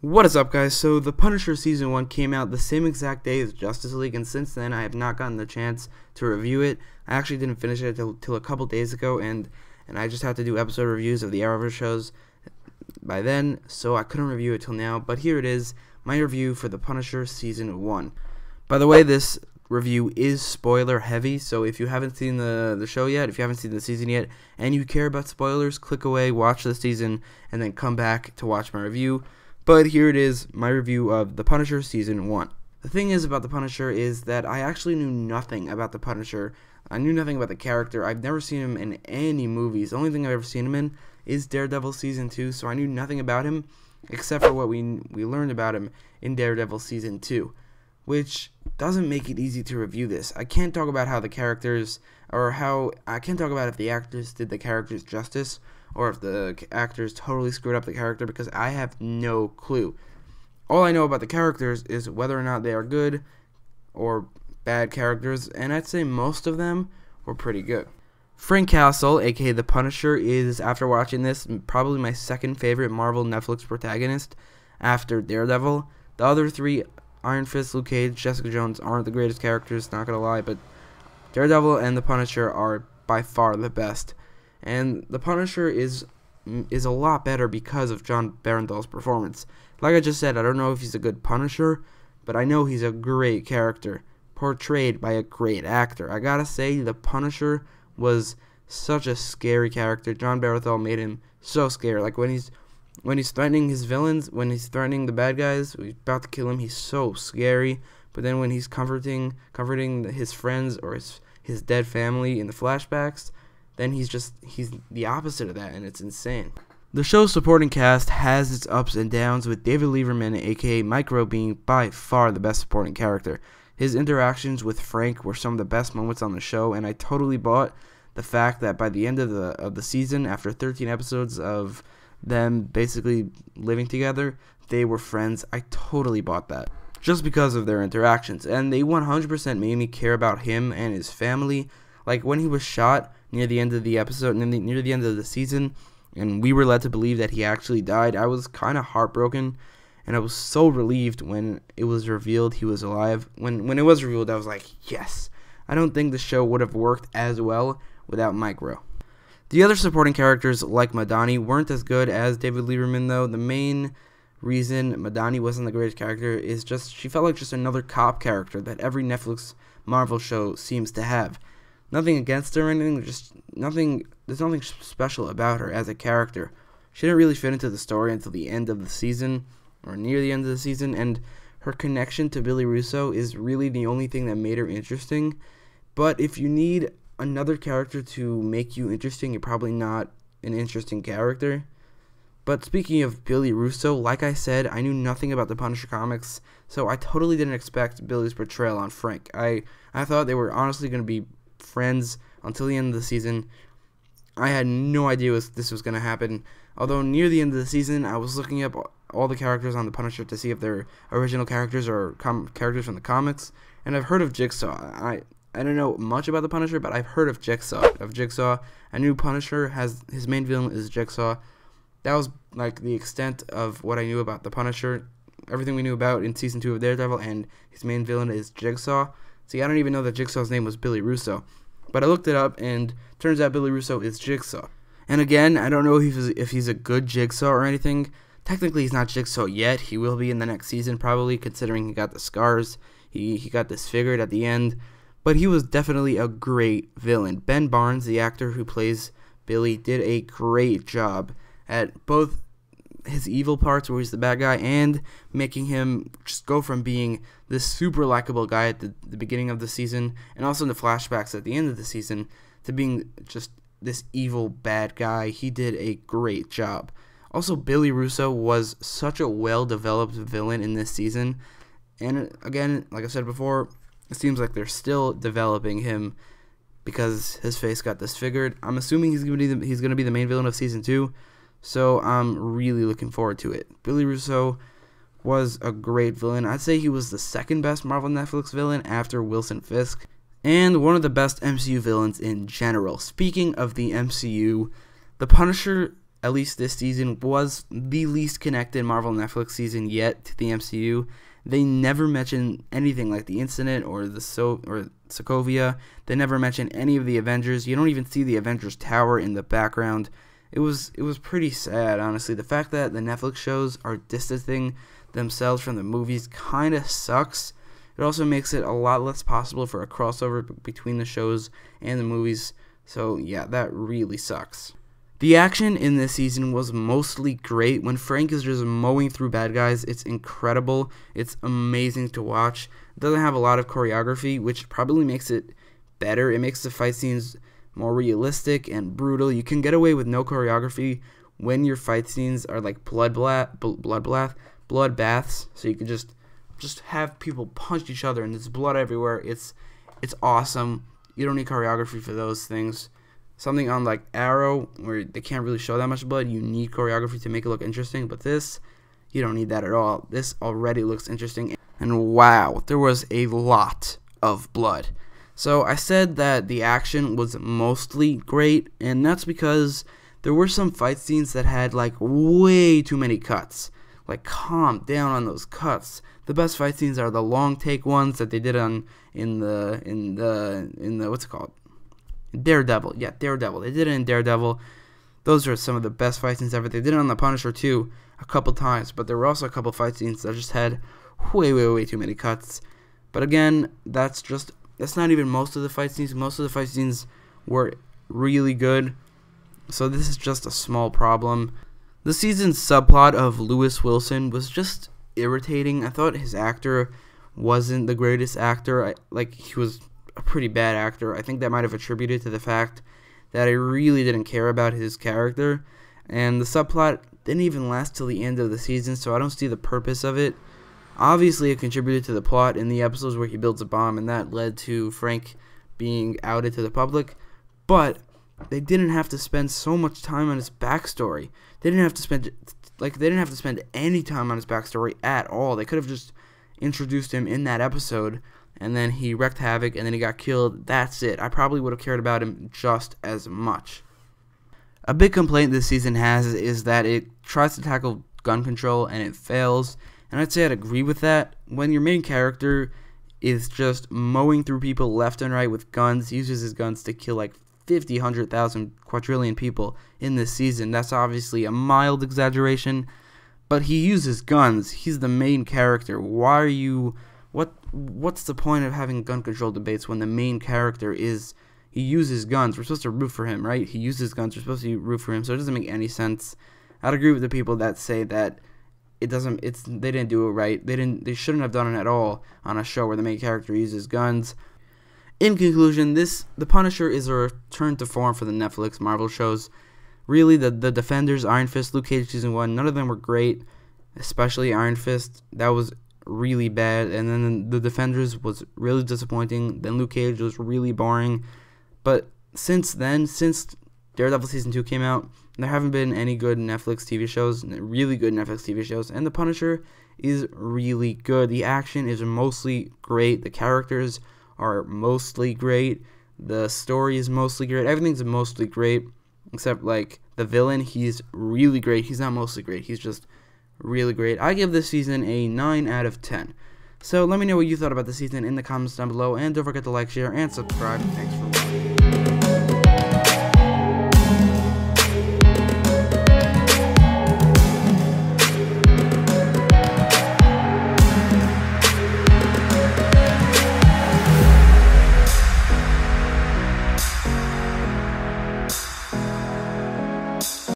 What is up, guys? So the Punisher Season 1 came out the same exact day as Justice League, and since then I have not gotten the chance to review it. I actually didn't finish it till a couple days ago, and I just had to do episode reviews of the Arrowverse shows by then, so I couldn't review it till now. But here it is, my review for the Punisher Season 1. By the way, this review is spoiler heavy, so if you haven't seen the show yet, if you haven't seen the season yet, and you care about spoilers, click away, watch the season, and then come back to watch my review. But here it is, my review of The Punisher Season 1. The thing is about The Punisher is that I actually knew nothing about The Punisher. I knew nothing about the character. I've never seen him in any movies. The only thing I've ever seen him in is Daredevil Season 2, so I knew nothing about him except for what we learned about him in Daredevil Season 2, which doesn't make it easy to review this. I can't talk about how the characters, I can't talk about if the actors did the characters justice, or if the actors totally screwed up the character, because I have no clue. All I know about the characters is whether or not they are good or bad characters, and I'd say most of them were pretty good. Frank Castle, aka The Punisher, is, after watching this, probably my second favorite Marvel Netflix protagonist after Daredevil. The other three, Iron Fist, Luke Cage, Jessica Jones, aren't the greatest characters, not gonna lie, but Daredevil and The Punisher are by far the best. And The Punisher is a lot better because of Jon Bernthal's performance. Like I just said, I don't know if he's a good Punisher, but I know he's a great character, portrayed by a great actor. I gotta say, The Punisher was such a scary character. Jon Bernthal made him so scary. Like when he's threatening his villains, when he's threatening the bad guys, he's about to kill him, he's so scary. But then when he's comforting his friends or his dead family in the flashbacks, then he's the opposite of that, and it's insane. The show's supporting cast has its ups and downs, with David Lieberman, aka Micro, being by far the best supporting character. His interactions with Frank were some of the best moments on the show, and I totally bought the fact that by the end of the season, after 13 episodes of them basically living together, they were friends. I totally bought that, just because of their interactions, and they 100% made me care about him and his family. Like when he was shot near the end of the episode, near the end of the season, and we were led to believe that he actually died, I was kind of heartbroken, and I was so relieved when it was revealed he was alive. When it was revealed, I was like, yes. I don't think the show would have worked as well without Micro. The other supporting characters, like Madani, weren't as good as David Lieberman, though. The main reason Madani wasn't the greatest character is just she felt like just another cop character that every Netflix Marvel show seems to have. Nothing against her or anything, just nothing. There's nothing special about her as a character. She didn't really fit into the story until the end of the season, or near the end of the season, and her connection to Billy Russo is really the only thing that made her interesting. But if you need another character to make you interesting, you're probably not an interesting character. But speaking of Billy Russo, like I said, I knew nothing about the Punisher comics, so I totally didn't expect Billy's portrayal on Frank. I thought they were honestly going to be friends until the end of the season. I had no idea this was going to happen. Although near the end of the season, I was looking up all the characters on the Punisher to see if they're original characters or characters from the comics, and I've heard of Jigsaw. I don't know much about the Punisher, but I've heard of Jigsaw. I knew Punisher his main villain is Jigsaw. That was like the extent of what I knew about the Punisher. Everything we knew about in Season 2 of Daredevil, and his main villain is Jigsaw. See, I don't even know that Jigsaw's name was Billy Russo. But I looked it up, and turns out Billy Russo is Jigsaw. And again, I don't know if he's a good Jigsaw or anything. Technically, he's not Jigsaw yet. He will be in the next season, probably, considering he got the scars. He got disfigured at the end. But he was definitely a great villain. Ben Barnes, the actor who plays Billy, did a great job at both his evil parts, where he's the bad guy, and making him just go from being this super likable guy at the beginning of the season, and also in the flashbacks at the end of the season, to being just this evil bad guy. He did a great job. Also, Billy Russo was such a well-developed villain in this season, and again, like I said before, it seems like they're still developing him because his face got disfigured. I'm assuming he's going to be the main villain of Season 2, so I'm really looking forward to it. Billy Russo was a great villain. I'd say he was the second best Marvel Netflix villain after Wilson Fisk, and one of the best MCU villains in general. Speaking of the MCU, The Punisher at least this season, was the least connected Marvel Netflix season yet to the MCU. They never mention anything like the incident or Sokovia. They never mention any of the Avengers. You don't even see the Avengers Tower in the background. It was pretty sad, honestly. The fact that the Netflix shows are distancing themselves from the movies kind of sucks. It also makes it a lot less possible for a crossover between the shows and the movies. So yeah, that really sucks. The action in this season was mostly great. When Frank is just mowing through bad guys, it's incredible. It's amazing to watch. It doesn't have a lot of choreography, which probably makes it better. It makes the fight scenes more realistic and brutal. You can get away with no choreography when your fight scenes are like bloodbaths. So you can just have people punch each other and there's blood everywhere. It's awesome. You don't need choreography for those things. Something on like Arrow, where they can't really show that much blood, you need choreography to make it look interesting. But this, you don't need that at all. This already looks interesting. And wow, there was a lot of blood. So I said that the action was mostly great, and that's because there were some fight scenes that had like way too many cuts. Like, calm down on those cuts. The best fight scenes are the long take ones that they did in the what's it called? Daredevil. Yeah, Daredevil. They did it in Daredevil. Those are some of the best fight scenes ever. They did it on The Punisher too a couple times, but there were also a couple fight scenes that just had way too many cuts. But again, that's not even most of the fight scenes. Most of the fight scenes were really good. So this is just a small problem. The season's subplot of Lewis Wilson was just irritating. I thought his actor wasn't the greatest actor. He was a pretty bad actor. I think that might have attributed to the fact that I really didn't care about his character, and the subplot didn't even last till the end of the season, so I don't see the purpose of it. Obviously, it contributed to the plot in the episodes where he builds a bomb, and that led to Frank being outed to the public, but they didn't have to spend so much time on his backstory. They didn't have to spend any time on his backstory at all. They could have just introduced him in that episode, and then he wreaked havoc, and then he got killed. That's it. I probably would have cared about him just as much. A big complaint this season has is that it tries to tackle gun control, and it fails. And I'd say I'd agree with that. When your main character is just mowing through people left and right with guns, he uses his guns to kill like 50, 100,000, quadrillion people in this season. That's obviously a mild exaggeration, but he uses guns. He's the main character. Why are you... What's the point of having gun control debates when the main character he uses guns? We're supposed to root for him, right? He uses guns. We're supposed to root for him, so it doesn't make any sense. I'd agree with the people that say that they didn't do it right. They shouldn't have done it at all on a show where the main character uses guns. In conclusion, The Punisher is a return to form for the Netflix Marvel shows. Really, the Defenders, Iron Fist, Luke Cage Season 1, none of them were great, especially Iron Fist. That was really bad, and then the Defenders was really disappointing. Then Luke Cage was really boring. But since Daredevil Season 2 came out, there haven't been any good Netflix TV shows, really good Netflix TV shows, and The Punisher is really good. The action is mostly great. The characters are mostly great. The story is mostly great. Everything's mostly great, except like the villain. He's really great. He's not mostly great. He's just really great. I give this season a 9 out of 10. So let me know what you thought about the season in the comments down below, and don't forget to like, share, and subscribe. Thanks for watching.